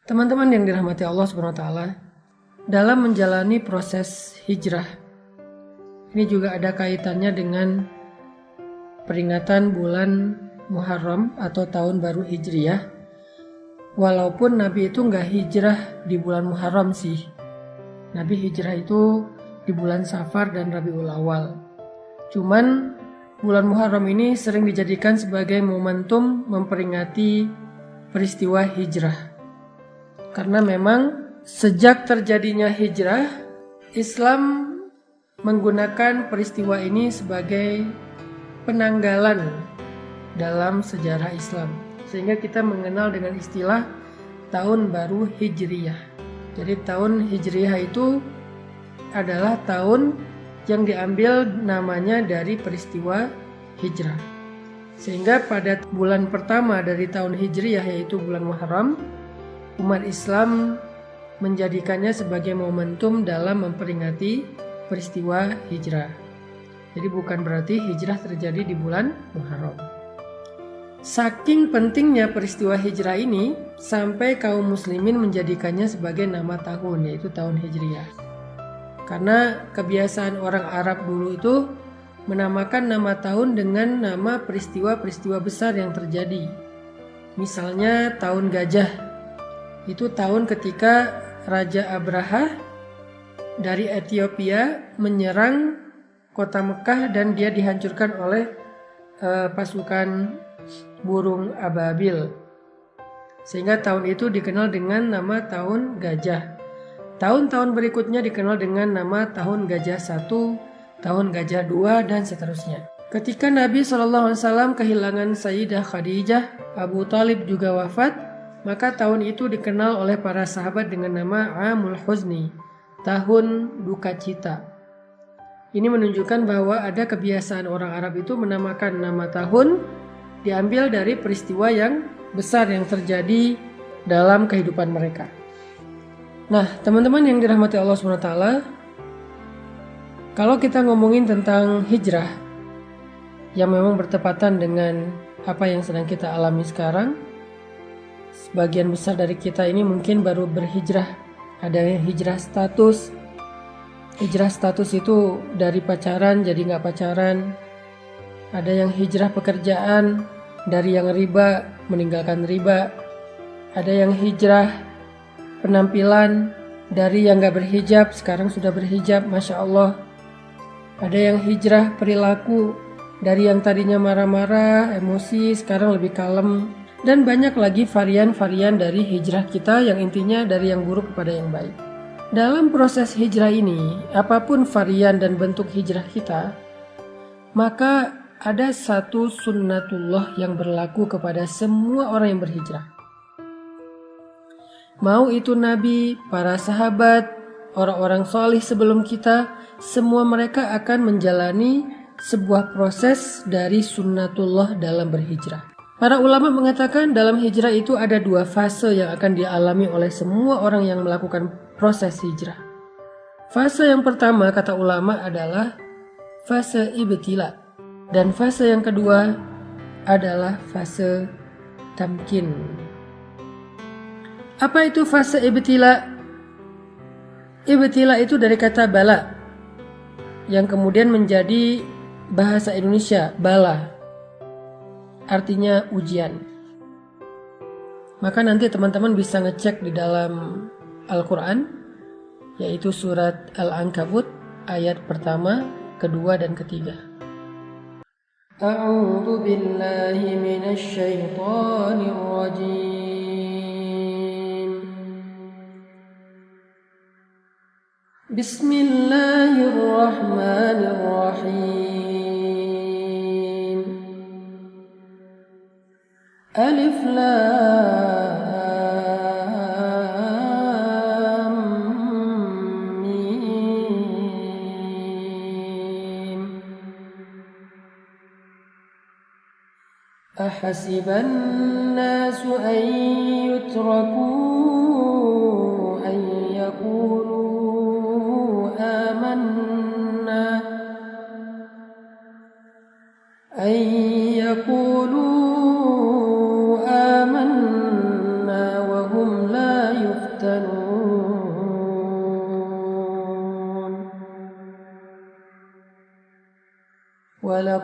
Teman-teman yang dirahmati Allah Subhanahu wa taala, dalam menjalani proses hijrah ini juga ada kaitannya dengan peringatan bulan Muharram atau tahun baru Hijriyah. Walaupun Nabi itu nggak hijrah di bulan Muharram sih. Nabi hijrah itu di bulan Safar dan Rabiul Awal. Cuman bulan Muharram ini sering dijadikan sebagai momentum memperingati peristiwa hijrah. Karena memang sejak terjadinya hijrah, Islam menggunakan peristiwa ini sebagai penanggalan dalam sejarah Islam. Sehingga kita mengenal dengan istilah tahun baru Hijriyah. Jadi tahun Hijriyah itu adalah tahun yang diambil namanya dari peristiwa hijrah. Sehingga pada bulan pertama dari tahun Hijriyah yaitu bulan Muharram, umat Islam menjadikannya sebagai momentum dalam memperingati peristiwa hijrah. Jadi bukan berarti hijrah terjadi di bulan Muharram. Saking pentingnya peristiwa hijrah ini, sampai kaum muslimin menjadikannya sebagai nama tahun, yaitu tahun Hijriyah. Karena kebiasaan orang Arab dulu itu menamakan nama tahun dengan nama peristiwa-peristiwa besar yang terjadi. Misalnya tahun gajah. Itu tahun ketika Raja Abraha dari Ethiopia menyerang kota Mekah dan dia dihancurkan oleh pasukan burung ababil. Sehingga tahun itu dikenal dengan nama tahun gajah. Tahun-tahun berikutnya dikenal dengan nama tahun gajah 1, tahun gajah 2 dan seterusnya. Ketika Nabi SAW kehilangan Sayyidah Khadijah, Abu Talib juga wafat, maka tahun itu dikenal oleh para sahabat dengan nama Amul Huzni, tahun duka cita. Ini menunjukkan bahwa ada kebiasaan orang Arab itu menamakan nama tahun diambil dari peristiwa yang besar yang terjadi dalam kehidupan mereka. Nah, teman-teman yang dirahmati Allah SWT, kalau kita ngomongin tentang hijrah yang memang bertepatan dengan apa yang sedang kita alami sekarang, sebagian besar dari kita ini mungkin baru berhijrah. Ada yang hijrah status. Hijrah status itu dari pacaran jadi nggak pacaran. Ada yang hijrah pekerjaan, dari yang riba meninggalkan riba. Ada yang hijrah penampilan, dari yang nggak berhijab sekarang sudah berhijab, Masya Allah. Ada yang hijrah perilaku, dari yang tadinya marah-marah, emosi sekarang lebih kalem. Dan banyak lagi varian-varian dari hijrah kita yang intinya dari yang buruk kepada yang baik. Dalam proses hijrah ini, apapun varian dan bentuk hijrah kita, maka ada satu sunnatullah yang berlaku kepada semua orang yang berhijrah. Mau itu Nabi, para sahabat, orang-orang solih sebelum kita, semua mereka akan menjalani sebuah proses dari sunnatullah dalam berhijrah. Para ulama mengatakan dalam hijrah itu ada 2 fase yang akan dialami oleh semua orang yang melakukan proses hijrah. Fase yang pertama kata ulama adalah fase ibtila, dan fase yang kedua adalah fase tamkin. Apa itu fase ibtila? Ibtila itu dari kata bala yang kemudian menjadi bahasa Indonesia bala. Artinya ujian. Maka nanti teman-teman bisa ngecek di dalam Al-Quran, yaitu surat Al-Ankabut ayat pertama, kedua dan ketiga. A'udzu billahi minasy syaithanir rajim. Bismillahirrahmanirrahim. Alif Lam Mim. Ahasiban nasu an yutraku an yaqulu amanna an yaqulu آمنا وهم لا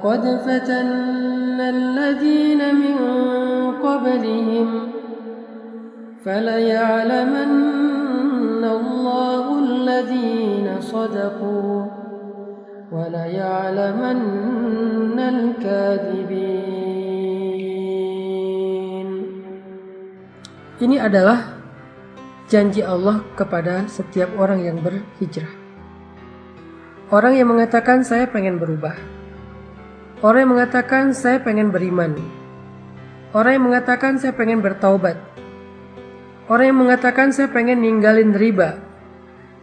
وَلَقَدْ فَتَنَّا الَّذِينَ مِنْ قَبْلِهِمْ فَلَيَعْلَمَنَّ اللَّهُ الَّذِينَ صَدَقُوا وَلَيَعْلَمَنَّ الْكَاذِبِينَ. Ini adalah janji Allah kepada setiap orang yang berhijrah. Orang yang mengatakan saya pengen berubah. Orang yang mengatakan saya pengen beriman. Orang yang mengatakan saya pengen bertaubat. Orang yang mengatakan saya pengen ninggalin riba.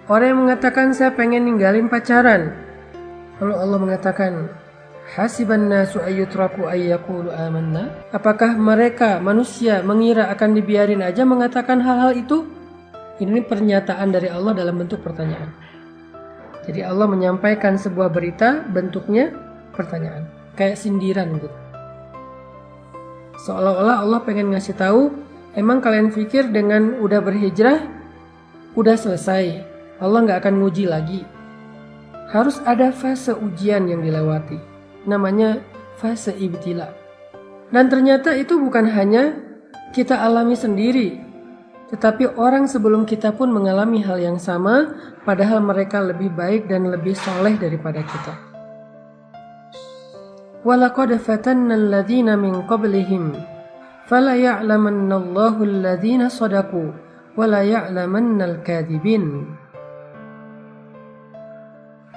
Orang yang mengatakan saya pengen ninggalin pacaran. Lalu Allah mengatakan, hasiban nasu ayyutraku ayyaqulu amanna. Apakah mereka manusia mengira akan dibiarin aja mengatakan hal-hal itu? Ini pernyataan dari Allah dalam bentuk pertanyaan. Jadi Allah menyampaikan sebuah berita bentuknya pertanyaan, kayak sindiran gitu. Seolah-olah Allah pengen ngasih tahu, emang kalian pikir dengan udah berhijrah udah selesai, Allah nggak akan nguji lagi. Harus ada fase ujian yang dilewati, namanya fase ibtila. Dan ternyata itu bukan hanya kita alami sendiri, tetapi orang sebelum kita pun mengalami hal yang sama, padahal mereka lebih baik dan lebih soleh daripada kita. وَلَقَدْ فَتَنَّا الَّذِينَ مِنْ قَبْلِهِمْ فَلَيَعْلَمَنَّ اللَّهُ الَّذِينَ صَدَقُوا وَلَيَعْلَمَنَّ الْكَاذِبِينَ.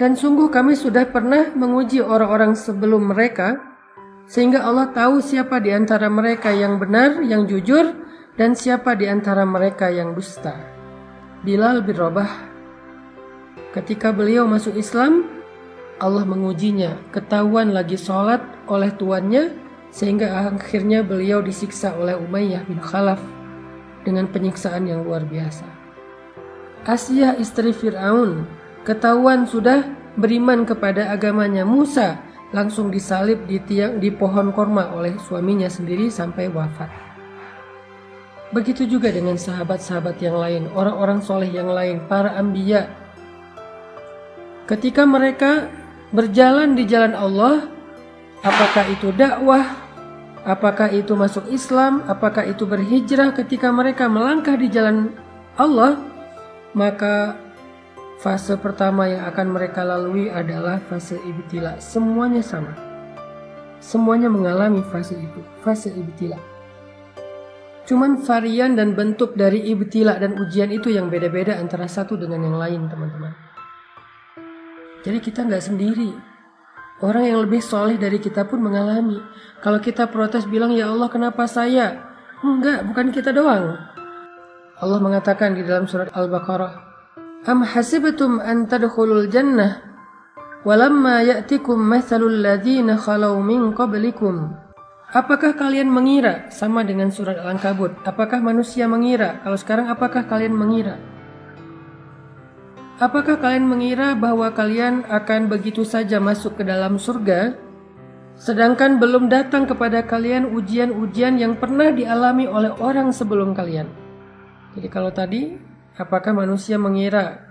Dan sungguh kami sudah pernah menguji orang-orang sebelum mereka, sehingga Allah tahu siapa di antara mereka yang benar, yang jujur, dan siapa di antara mereka yang dusta. Bilal bin Rabah, ketika beliau masuk Islam, Allah mengujinya, ketahuan lagi sholat oleh tuannya, sehingga akhirnya beliau disiksa oleh Umayyah bin Khalaf dengan penyiksaan yang luar biasa. Asiyah istri Fir'aun, ketahuan sudah beriman kepada agamanya Musa, langsung disalib di pohon korma oleh suaminya sendiri sampai wafat. Begitu juga dengan sahabat-sahabat yang lain, orang-orang soleh yang lain, para anbiya. Ketika mereka berjalan di jalan Allah, apakah itu dakwah, apakah itu masuk Islam, apakah itu berhijrah, ketika mereka melangkah di jalan Allah, maka fase pertama yang akan mereka lalui adalah fase ibtila. Semuanya sama. Semuanya mengalami fase itu, fase ibtila. Cuman varian dan bentuk dari ibtila dan ujian itu yang beda-beda antara satu dengan yang lain, teman-teman. Jadi kita nggak sendiri. Orang yang lebih soleh dari kita pun mengalami. Kalau kita protes bilang, ya Allah kenapa saya? Enggak, bukan kita doang. Allah mengatakan di dalam surat Al-Baqarah, Am hasibtum an tadkhulul jannah walamma ya'tikum mathalul ladzina khalau min qablikum. Apakah kalian mengira, sama dengan surat Al-Ankabut, apakah manusia mengira? Kalau sekarang apakah kalian mengira? Apakah kalian mengira bahwa kalian akan begitu saja masuk ke dalam surga, sedangkan belum datang kepada kalian ujian-ujian yang pernah dialami oleh orang sebelum kalian? Jadi kalau tadi, apakah manusia mengira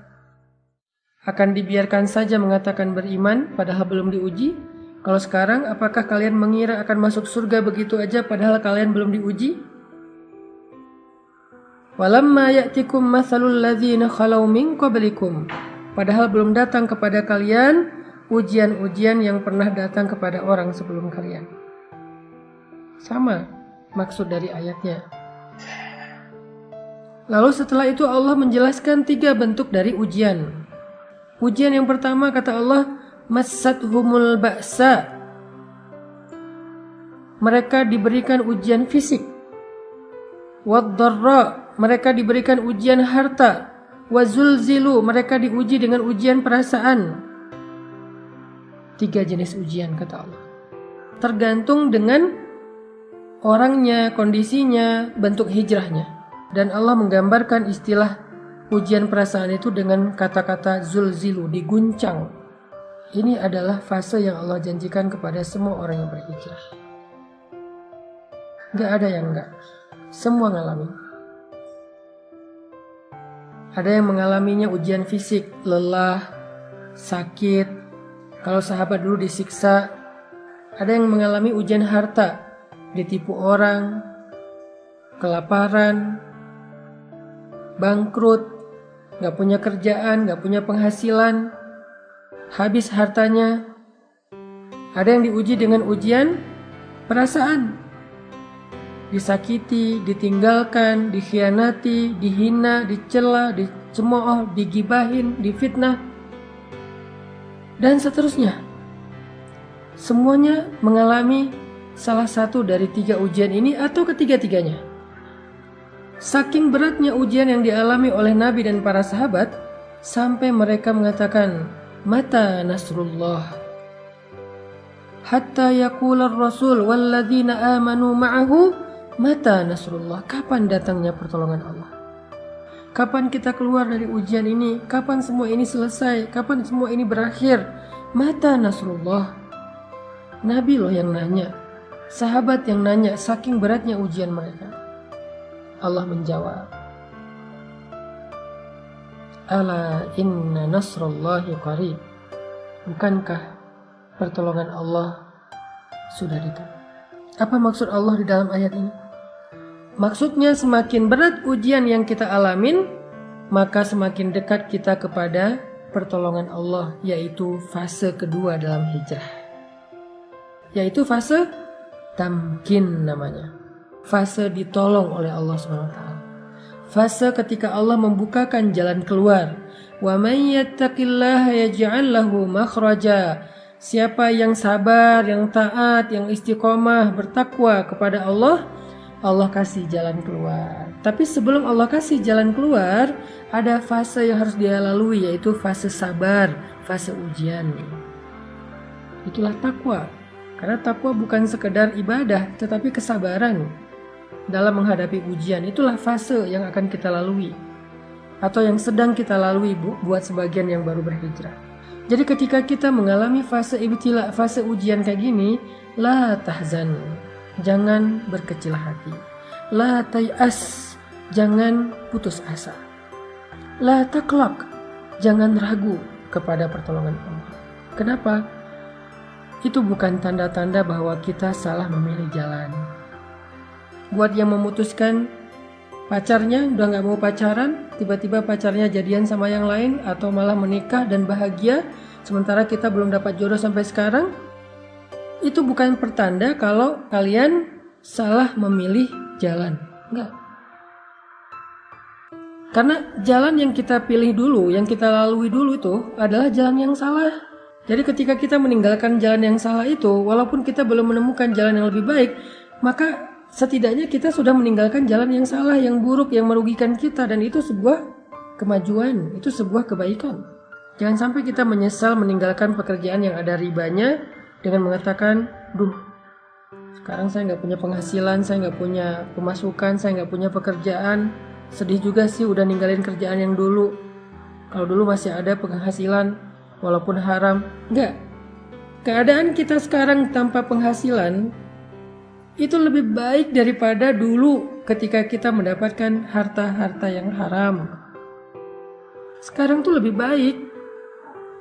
akan dibiarkan saja mengatakan beriman padahal belum diuji? Kalau sekarang, apakah kalian mengira akan masuk surga begitu aja padahal kalian belum diuji? Walamma ya'tikum mathalul ladzina khalau min qablikum. Padahal belum datang kepada kalian ujian-ujian yang pernah datang kepada orang sebelum kalian. Sama maksud dari ayatnya. Lalu setelah itu Allah menjelaskan 3 bentuk dari ujian. Ujian yang pertama kata Allah, Massathumul ba'sa. Mereka diberikan ujian fisik. Wad-dharra, mereka diberikan ujian harta. Wazulzilu, mereka diuji dengan ujian perasaan. 3 jenis ujian kata Allah. Tergantung dengan orangnya, kondisinya, bentuk hijrahnya. Dan Allah menggambarkan istilah ujian perasaan itu dengan kata-kata zulzilu, diguncang. Ini adalah fase yang Allah janjikan kepada semua orang yang berhijrah. Gak ada yang enggak. Semua ngalamin. Ada yang mengalaminya ujian fisik, lelah, sakit. Kalau sahabat dulu disiksa Ada yang mengalami ujian harta, ditipu orang, kelaparan, bangkrut, gak punya kerjaan, gak punya penghasilan, habis hartanya. Ada yang diuji dengan ujian perasaan, disakiti, ditinggalkan, dikhianati, dihina, dicela, dicemooh, digibahin, difitnah, dan seterusnya. Semuanya mengalami salah satu dari 3 ujian ini atau ketiga-tiganya. Saking beratnya ujian yang dialami oleh Nabi dan para sahabat, sampai mereka mengatakan, "Mata nasrullah?" Hatta yaqula ar-rasul walladzina amanu ma'ahu, "Mata nasrullah?" Kapan datangnya pertolongan Allah? Kapan kita keluar dari ujian ini? Kapan semua ini selesai? Kapan semua ini berakhir? Mata nasrullah? Nabi loh yang nanya, sahabat yang nanya, saking beratnya ujian mereka. Allah menjawab, "Ala inna nasrullahi qarib." Bukankah pertolongan Allah sudah dekat? Apa maksud Allah di dalam ayat ini? Maksudnya semakin berat ujian yang kita alamin, maka semakin dekat kita kepada pertolongan Allah, yaitu fase kedua dalam hijrah. Yaitu fase tamkin namanya. Fase ditolong oleh Allah SWT. Fase ketika Allah membukakan jalan keluar. Wa may yattaqillaha yaj'al lahu makhraja. Siapa yang sabar, yang taat, yang istiqomah, bertakwa kepada Allah, Allah kasih jalan keluar. Tapi sebelum Allah kasih jalan keluar, ada fase yang harus dia lalui, yaitu fase sabar, fase ujian. Itulah takwa. Karena takwa bukan sekedar ibadah, tetapi kesabaran dalam menghadapi ujian. Itulah fase yang akan kita lalui, atau yang sedang kita lalui buat sebagian yang baru berhijrah. Jadi ketika kita mengalami fase ibtila, fase ujian kayak gini, la tahzan, jangan berkecil hati. La tay'as, jangan putus asa. La taqlaq, jangan ragu kepada pertolongan Allah. Kenapa? Itu bukan tanda-tanda bahwa kita salah memilih jalan. Buat yang memutuskan pacarnya udah gak mau pacaran, tiba-tiba pacarnya jadian sama yang lain, atau malah menikah dan bahagia, sementara kita belum dapat jodoh sampai sekarang, itu bukan pertanda kalau kalian salah memilih jalan. Enggak. Karena jalan yang kita pilih dulu, yang kita lalui dulu itu adalah jalan yang salah. Jadi ketika kita meninggalkan jalan yang salah itu, walaupun kita belum menemukan jalan yang lebih baik, maka setidaknya kita sudah meninggalkan jalan yang salah, yang buruk, yang merugikan kita. Dan itu sebuah kemajuan, itu sebuah kebaikan. Jangan sampai kita menyesal meninggalkan pekerjaan yang ada ribanya dengan mengatakan, "Duh, sekarang saya gak punya penghasilan, saya gak punya pemasukan, saya gak punya pekerjaan. Sedih juga sih udah ninggalin kerjaan yang dulu. Kalau dulu masih ada penghasilan, walaupun haram." Enggak. Keadaan kita sekarang tanpa penghasilan itu lebih baik daripada dulu ketika kita mendapatkan harta-harta yang haram. Sekarang tuh lebih baik.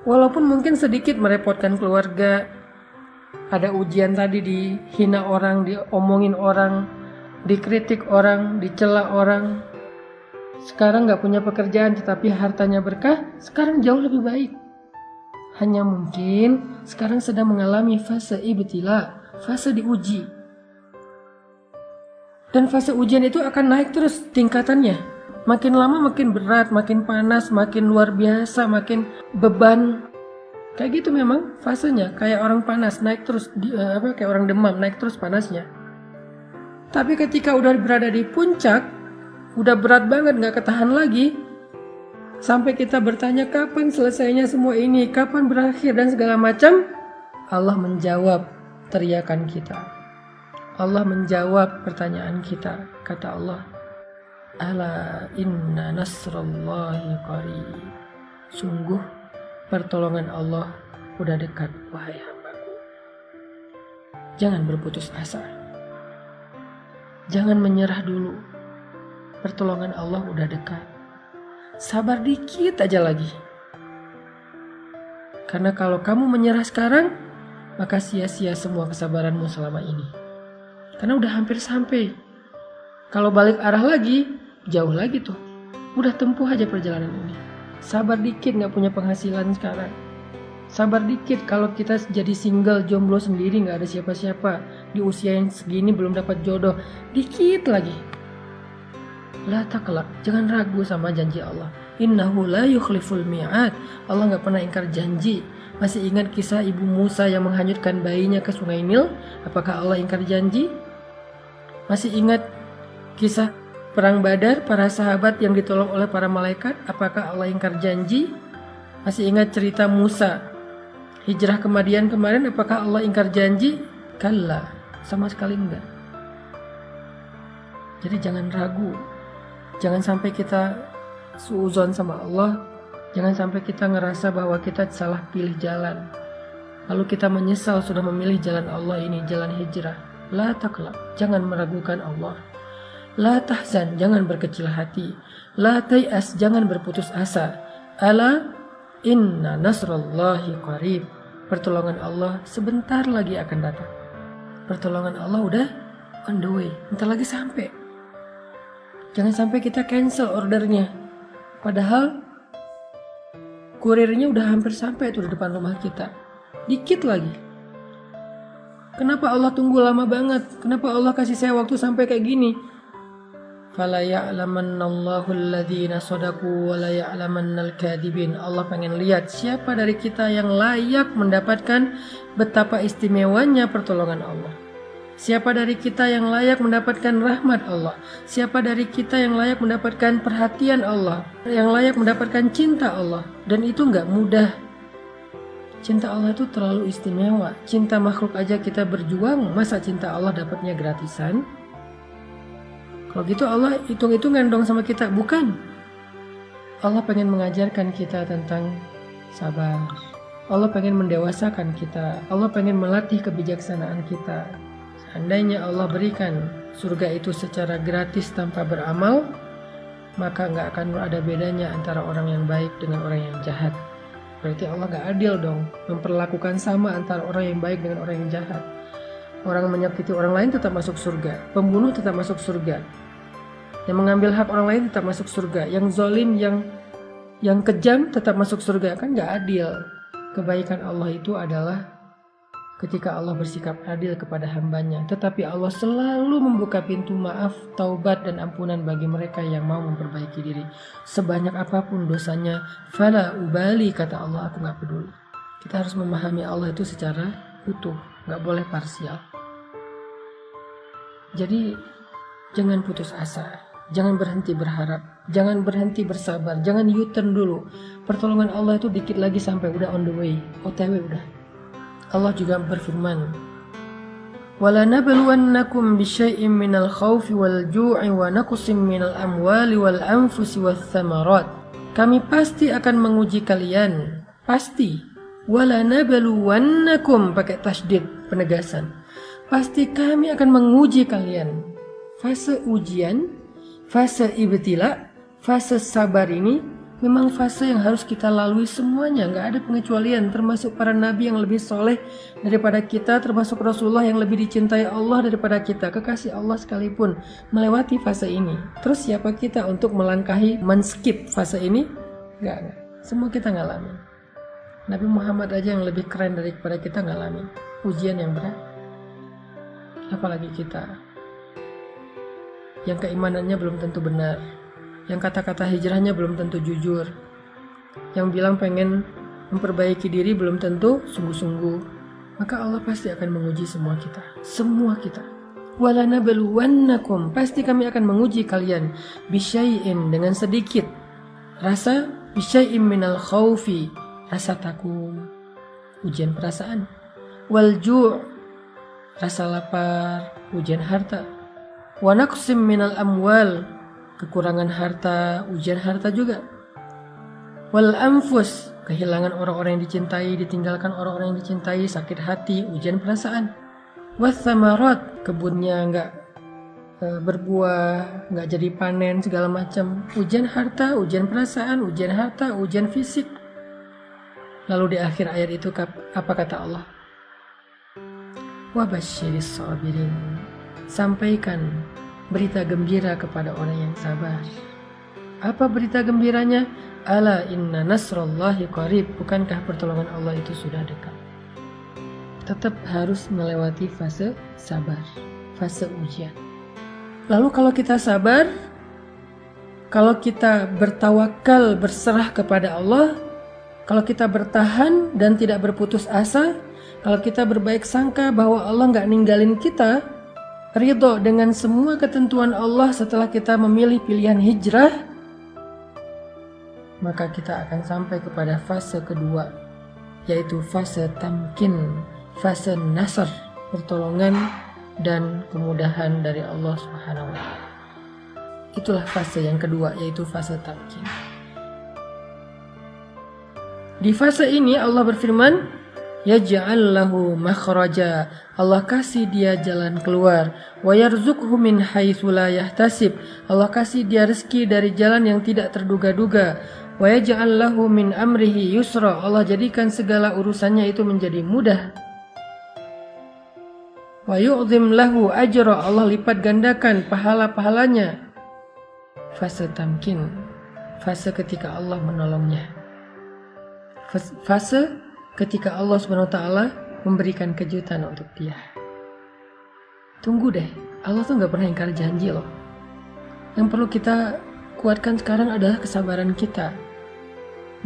Walaupun mungkin sedikit merepotkan keluarga. Ada ujian tadi, dihina orang, diomongin orang, dikritik orang, dicela orang. Sekarang gak punya pekerjaan tetapi hartanya berkah, sekarang jauh lebih baik. Hanya mungkin sekarang sedang mengalami fase ibtila, fase diuji. Dan fase ujian itu akan naik terus tingkatannya. Makin lama makin berat, makin panas, makin luar biasa, makin beban. Kayak gitu memang fasenya, kayak orang panas, naik terus, kayak orang demam, naik terus panasnya. Tapi ketika udah berada di puncak, udah berat banget, gak ketahan lagi, sampai kita bertanya kapan selesainya semua ini, kapan berakhir dan segala macam, Allah menjawab teriakan kita. Allah menjawab pertanyaan kita. Kata Allah, "Ala inna nasrallahi qarib." Sungguh pertolongan Allah udah dekat, wahai hambaku. Jangan berputus asa. Jangan menyerah dulu. Pertolongan Allah udah dekat. Sabar dikit aja lagi. Karena kalau kamu menyerah sekarang, maka sia-sia semua kesabaranmu selama ini. Karena udah hampir sampai. Kalau balik arah lagi, jauh lagi tuh. Udah tempuh aja perjalanan ini. Sabar dikit, gak punya penghasilan sekarang. Sabar dikit kalau kita jadi single, jomblo sendiri, gak ada siapa-siapa. Di usia yang segini belum dapat jodoh. Dikit lagi. La taqlaq, jangan ragu sama janji Allah. Innahu la yukhliful mi'ad. Allah gak pernah ingkar janji. Masih ingat kisah ibu Musa yang menghanyutkan bayinya ke sungai Nil? Apakah Allah ingkar janji? Masih ingat kisah perang Badar, para sahabat yang ditolong oleh para malaikat? Apakah Allah ingkar janji? Masih ingat cerita Musa hijrah ke Madian kemarin? Apakah Allah ingkar janji? Kalla, sama sekali enggak. Jadi jangan ragu. Jangan sampai kita suuzon sama Allah. Jangan sampai kita ngerasa bahwa kita salah pilih jalan. Lalu kita menyesal sudah memilih jalan Allah ini, jalan hijrah. La taqlaq, jangan meragukan Allah. La tahzan, jangan berkecil hati. La tay'as, jangan berputus asa. Ala inna nasrallahi qarib. Pertolongan Allah sebentar lagi akan datang. Pertolongan Allah udah on the way, bentar lagi sampai. Jangan sampai kita cancel ordernya. Padahal kurirnya udah hampir sampai tuh di depan rumah kita. Dikit lagi. Kenapa Allah tunggu lama banget? Kenapa Allah kasih saya waktu sampai kayak gini? Fala ya'lamannallahu alladhina shadaqu wa la ya'lamannal kadhibin. Allah pengen lihat siapa dari kita yang layak mendapatkan betapa istimewanya pertolongan Allah. Siapa dari kita yang layak mendapatkan rahmat Allah? Siapa dari kita yang layak mendapatkan perhatian Allah? Yang layak mendapatkan cinta Allah? Dan itu nggak mudah. Cinta Allah itu terlalu istimewa. Cinta makhluk aja kita berjuang, masa cinta Allah dapatnya gratisan? Kalau gitu Allah hitung-hitungan dong sama kita. Bukan. Allah pengen mengajarkan kita tentang sabar. Allah pengen mendewasakan kita. Allah pengen melatih kebijaksanaan kita. Seandainya Allah berikan surga itu secara gratis tanpa beramal, maka nggak akan ada bedanya antara orang yang baik dengan orang yang jahat. Berarti Allah nggak adil dong, memperlakukan sama antara orang yang baik dengan orang yang jahat. Orang menyakiti orang lain tetap masuk surga, pembunuh tetap masuk surga, yang mengambil hak orang lain tetap masuk surga, yang zalim, yang kejam tetap masuk surga. Kan nggak adil. Kebaikan Allah itu adalah ketika Allah bersikap adil kepada hambanya. Tetapi Allah selalu membuka pintu maaf, taubat dan ampunan bagi mereka yang mau memperbaiki diri. Sebanyak apapun dosanya, fala ubali, kata Allah, aku gak peduli. Kita harus memahami Allah itu secara utuh, gak boleh parsial. Jadi jangan putus asa, jangan berhenti berharap, jangan berhenti bersabar, jangan U-turn dulu. Pertolongan Allah itu dikit lagi sampai udah on the way, OTW udah. Allah juga berfirman, وَلَنَبْلُوَنَّكُمْ بِشَيْءٍ مِّنَ الْخَوْفِ وَالْجُوعِ وَنَقْصٍ مِّنَ الْأَمْوَالِ وَالْأَنفُسِ وَالثَّمَرَاتِ. Kami pasti akan menguji kalian, pasti. وَلَنَبْلُوَنَّكُمْ, pakai tasydid, penegasan. Pasti kami akan menguji kalian. Fase ujian, fase ibtila, fase sabar ini memang fase yang harus kita lalui semuanya, nggak ada pengecualian, termasuk para nabi yang lebih soleh daripada kita, termasuk Rasulullah yang lebih dicintai Allah daripada kita, kekasih Allah sekalipun melewati fase ini. Terus siapa kita untuk melangkahi, men-skip fase ini? Nggak. Semua kita ngalamin. Nabi Muhammad aja yang lebih keren daripada kita ngalamin ujian yang berat. Apalagi kita yang keimanannya belum tentu benar, yang kata-kata hijrahnya belum tentu jujur, yang bilang pengen memperbaiki diri belum tentu sungguh-sungguh. Maka Allah pasti akan menguji semua kita. Semua kita. وَلَنَبْلُوَنَّكُمْ, pasti kami akan menguji kalian. Bisyai'in, dengan sedikit rasa, bisyai'in minal khawfi, rasa takut, ujian perasaan. Wal-ju', rasa lapar, ujian harta. Wa naqsim minal amwal, kekurangan harta, ujian harta juga. Wal anfus, kehilangan orang-orang yang dicintai, ditinggalkan orang-orang yang dicintai, sakit hati, ujian perasaan. Was samarat, kebunnya nggak berbuah, nggak jadi panen, segala macam, ujian harta, ujian perasaan, ujian harta, ujian fisik. Lalu di akhir ayat itu apa kata Allah? wa basyiris sabirin. Sampaikan berita gembira kepada orang yang sabar. Apa berita gembiranya? Ala inna nasrallahi qarib. Bukankah pertolongan Allah itu sudah dekat? Tetap harus melewati fase sabar, fase ujian. Lalu kalau kita sabar, kalau kita bertawakal, berserah kepada Allah, kalau kita bertahan dan tidak berputus asa, kalau kita berbaik sangka bahwa Allah nggak ninggalin kita, ridho dengan semua ketentuan Allah setelah kita memilih pilihan hijrah, maka kita akan sampai kepada fase kedua, yaitu fase tamkin, fase nasr, pertolongan dan kemudahan dari Allah Subhanahu wa Ta'ala. Itulah fase yang kedua, yaitu fase tamkin. Di fase ini Allah berfirman, yaj'al lahu makhraja. Allah kasih dia jalan keluar. Wa yarzuqhu min haitsu la yahtasib. Allah kasih dia rezeki dari jalan yang tidak terduga-duga. Wa yaj'al lahu min amrihi yusra. Allah jadikan segala urusannya itu menjadi mudah. Wa yu'zim lahu ajra. Allah lipat gandakan pahala-pahalanya. Fase tamkin, fase ketika Allah menolongnya. Fase ketika Allah SWT memberikan kejutan untuk dia. Tunggu deh, Allah tuh gak pernah ingkar janji loh. Yang perlu kita kuatkan sekarang adalah kesabaran kita.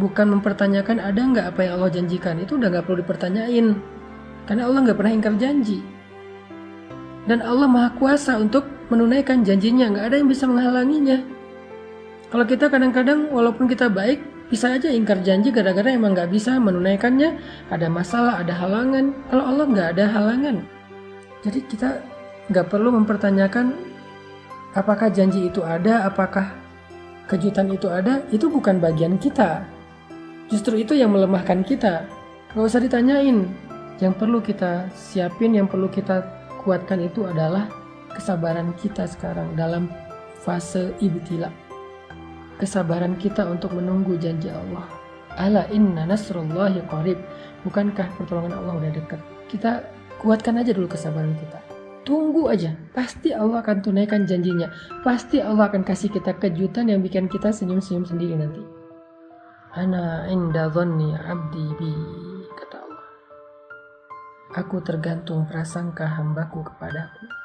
Bukan mempertanyakan ada gak apa yang Allah janjikan. Itu udah gak perlu dipertanyain. Karena Allah gak pernah ingkar janji. Dan Allah Maha Kuasa untuk menunaikan janjinya. Gak ada yang bisa menghalanginya. Kalau kita kadang-kadang walaupun kita baik, bisa aja ingkar janji gara-gara emang gak bisa menunaikannya. Ada masalah, ada halangan. Kalau Allah gak ada halangan. Jadi kita gak perlu mempertanyakan apakah janji itu ada, apakah kejutan itu ada. Itu bukan bagian kita. Justru itu yang melemahkan kita. Gak usah ditanyain. Yang perlu kita siapin, yang perlu kita kuatkan itu adalah kesabaran kita sekarang dalam fase ibtila. Kesabaran kita untuk menunggu janji Allah. Ala inna nasrullahi qarib. Bukankah pertolongan Allah udah dekat? Kita kuatkan aja dulu kesabaran kita. Tunggu aja. Pasti Allah akan tunaikan janjinya. Pasti Allah akan kasih kita kejutan yang bikin kita senyum-senyum sendiri nanti. Ana inda dhanni abdi bi, kata Allah. Aku tergantung prasangka hambaku kepadaku.